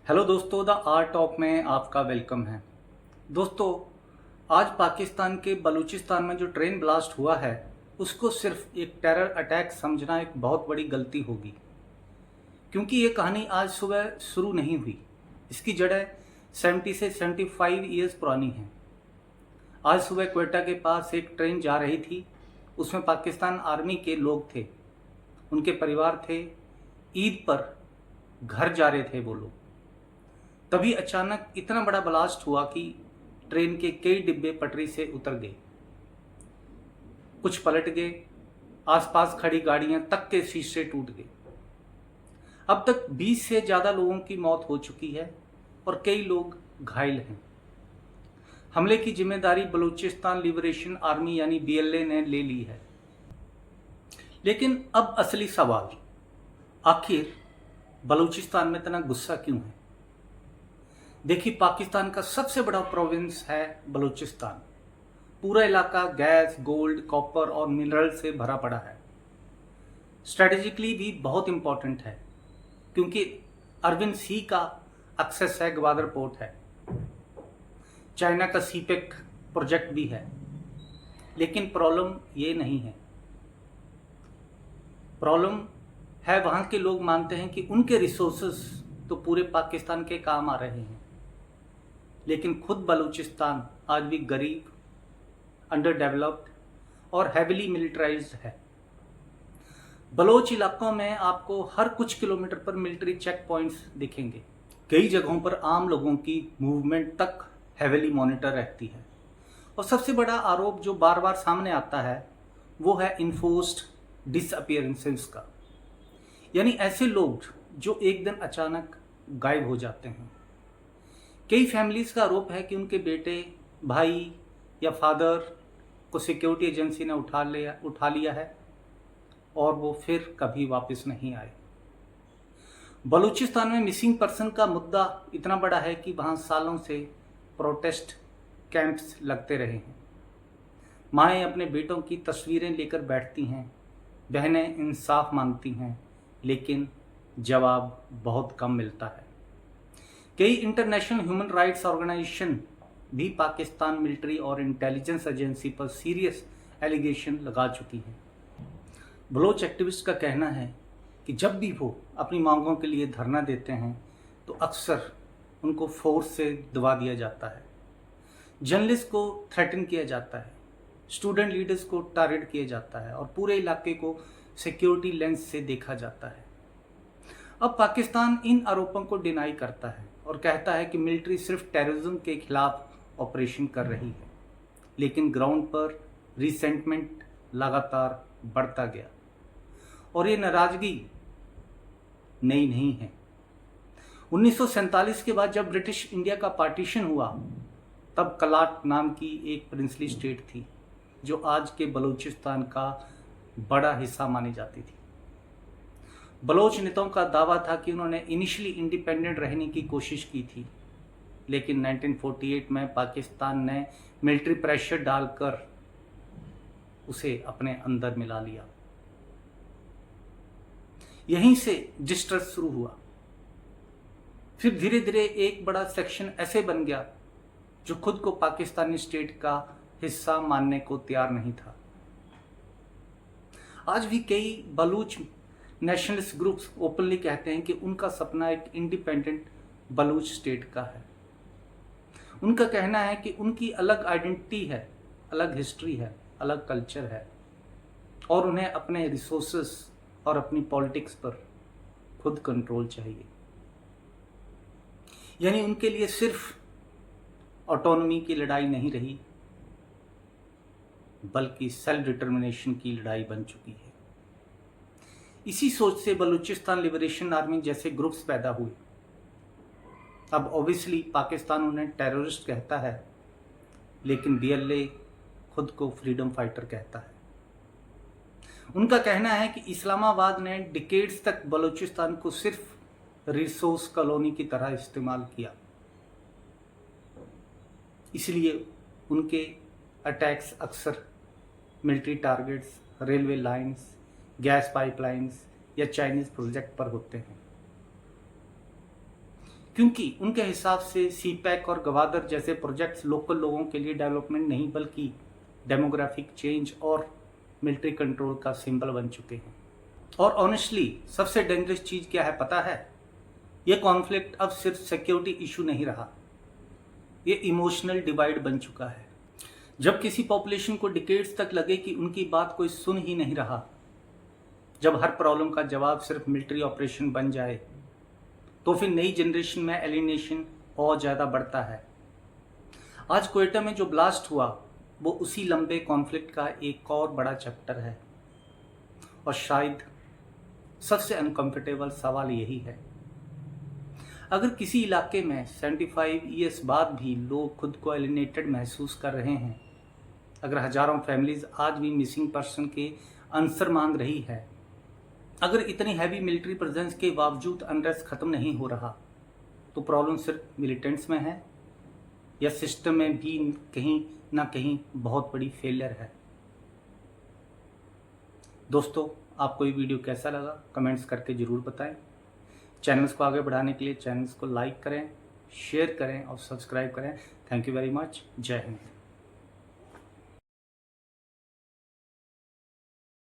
Hello दोस्तों, the art of में आपका वेलकम है। दोस्तों, आज पाकिस्तान के बलूचिस्तान में जो ट्रेन ब्लास्ट हुआ है उसको सिर्फ एक टेरर अटैक समझना एक बहुत बड़ी गलती होगी, क्योंकि ये कहानी आज सुबह शुरू नहीं हुई। इसकी जड़ें 70 से 75 ईयर्स पुरानी हैं। आज सुबह क्वेटा के पास एक ट्रेन जा रही थी। उसमें पाकिस्तान आर्मी के लोग थे, उनके परिवार थे। ईद पर घर जा रहे थे वो लोग। तभी अचानक इतना बड़ा ब्लास्ट हुआ कि ट्रेन के कई डिब्बे पटरी से उतर गए, कुछ पलट गए, आसपास खड़ी गाड़ियां तक के शीशे टूट गए। अब तक 20 से ज़्यादा लोगों की मौत हो चुकी है और कई लोग घायल हैं। हमले की जिम्मेदारी बलूचिस्तान लिबरेशन आर्मी यानी BLA ने ले ली है। लेकिन अब असली सवाल, आखिर बलूचिस्तान में इतना गुस्सा क्यों है? देखिए, पाकिस्तान का सबसे बड़ा प्रोविंस है बलूचिस्तान। पूरा इलाका गैस, गोल्ड, कॉपर और मिनरल से भरा पड़ा है। स्ट्रेटेजिकली भी बहुत इंपॉर्टेंट है, क्योंकि अरविंद सी का एक्सेस है, ग्वादर पोर्ट है, चाइना का सीपेक प्रोजेक्ट भी है। लेकिन प्रॉब्लम ये नहीं है। प्रॉब्लम है वहाँ के लोग मानते हैं कि उनके रिसोर्सेस तो पूरे पाकिस्तान के काम आ रहे हैं, लेकिन खुद बलूचिस्तान आज भी गरीब, अंडर डेवलप्ड और हैविली मिलिटराइज्ड है। बलोच इलाकों में आपको हर कुछ किलोमीटर पर मिलिट्री चेक पॉइंट्स दिखेंगे। कई जगहों पर आम लोगों की मूवमेंट तक हैविली मॉनिटर रहती है। और सबसे बड़ा आरोप जो बार बार सामने आता है वो है इन्फोर्स्ड डिसअपियरेंसेस का, यानी ऐसे लोग जो एक दिन अचानक गायब हो जाते हैं। कई फैमिलीज का आरोप है कि उनके बेटे, भाई या फादर को सिक्योरिटी एजेंसी ने उठा लिया है और वो फिर कभी वापस नहीं आए। बलूचिस्तान में मिसिंग पर्सन का मुद्दा इतना बड़ा है कि वहाँ सालों से प्रोटेस्ट कैंप्स लगते रहे हैं। माएँ अपने बेटों की तस्वीरें लेकर बैठती हैं, बहनें इंसाफ मांगती हैं, लेकिन जवाब बहुत कम मिलता है। कई इंटरनेशनल ह्यूमन राइट्स ऑर्गेनाइजेशन भी पाकिस्तान मिलिट्री और इंटेलिजेंस एजेंसी पर सीरियस एलिगेशन लगा चुकी हैं। बलोच एक्टिविस्ट का कहना है कि जब भी वो अपनी मांगों के लिए धरना देते हैं तो अक्सर उनको फोर्स से दबा दिया जाता है, जर्नलिस्ट को थ्रेटन किया जाता है, स्टूडेंट लीडर्स को टारगेट किया जाता है और पूरे इलाके को सिक्योरिटी लेंस से देखा जाता है। अब पाकिस्तान इन आरोपों को डिनाई करता है और कहता है कि मिलिट्री सिर्फ टेररिज्म के खिलाफ ऑपरेशन कर रही है, लेकिन ग्राउंड पर रिसेंटमेंट लगातार बढ़ता गया और ये नाराजगी नई नहीं है। 1947 के बाद जब ब्रिटिश इंडिया का पार्टीशन हुआ, तब कलाट नाम की एक प्रिंसली स्टेट थी जो आज के बलूचिस्तान का बड़ा हिस्सा मानी जाती थी। बलोच नेताओं का दावा था कि उन्होंने इनिशियली इंडिपेंडेंट रहने की कोशिश की थी, लेकिन 1948 में पाकिस्तान ने मिलिट्री प्रेशर डालकर उसे अपने अंदर मिला लिया। यहीं से डिस्ट्रेस शुरू हुआ। फिर धीरे धीरे एक बड़ा सेक्शन ऐसे बन गया जो खुद को पाकिस्तानी स्टेट का हिस्सा मानने को तैयार नहीं था। आज भी कई बलूच नेशनलिस्ट ग्रुप्स ओपनली कहते हैं कि उनका सपना एक इंडिपेंडेंट बलूच स्टेट का है। उनका कहना है कि उनकी अलग आइडेंटिटी है, अलग हिस्ट्री है, अलग कल्चर है और उन्हें अपने रिसोर्सेस और अपनी पॉलिटिक्स पर खुद कंट्रोल चाहिए। यानी उनके लिए सिर्फ ऑटोनॉमी की लड़ाई नहीं रही, बल्कि सेल्फ डिटर्मिनेशन की लड़ाई बन चुकी है। इसी सोच से बलूचिस्तान लिबरेशन आर्मी जैसे ग्रुप्स पैदा हुए। अब ऑब्वियसली पाकिस्तान उन्हें टेररिस्ट कहता है, लेकिन BLA खुद को फ्रीडम फाइटर कहता है। उनका कहना है कि इस्लामाबाद ने डिकेड्स तक बलूचिस्तान को सिर्फ रिसोर्स कॉलोनी की तरह इस्तेमाल किया, इसलिए उनके अटैक्स अक्सर military targets, railway lines, gas pipelines या चाइनीज प्रोजेक्ट पर होते हैं। क्योंकि उनके हिसाब से सीपैक और गवादर जैसे प्रोजेक्ट्स लोकल लोगों के लिए डेवलपमेंट नहीं बल्कि डेमोग्राफिक चेंज और मिलिट्री कंट्रोल का सिंबल बन चुके हैं। और ऑनेस्टली सबसे डेंजरस चीज़ क्या है पता है? ये कॉन्फ्लिक्ट अब सिर्फ सिक्योरिटी इशू नहीं रहा, ये इमोशनल डिवाइड बन चुका है। जब किसी पॉपुलेशन को डिकेड्स तक लगे कि उनकी बात कोई सुन ही नहीं रहा, जब हर प्रॉब्लम का जवाब सिर्फ मिलिट्री ऑपरेशन बन जाए, तो फिर नई जनरेशन में एलिनेशन और ज़्यादा बढ़ता है। आज क्वेटा में जो ब्लास्ट हुआ वो उसी लंबे कॉन्फ्लिक्ट का एक और बड़ा चैप्टर है। और शायद सबसे अनकंफर्टेबल सवाल यही है, अगर किसी इलाके में 75 ईयर्स बाद भी लोग खुद को एलिनेटेड महसूस कर रहे हैं, अगर हजारों फैमिलीज आज भी मिसिंग पर्सन के आंसर मांग रही है, अगर इतनी हैवी मिलिट्री प्रेजेंस के बावजूद अनरेस्ट खत्म नहीं हो रहा, तो प्रॉब्लम सिर्फ मिलिटेंट्स में है या सिस्टम में भी कहीं ना कहीं बहुत बड़ी फेलियर है? दोस्तों, आपको ये वीडियो कैसा लगा कमेंट्स करके ज़रूर बताएं। चैनल्स को आगे बढ़ाने के लिए चैनल्स को लाइक करें, शेयर करें और सब्सक्राइब करें। Thank you very much. जय हिंद।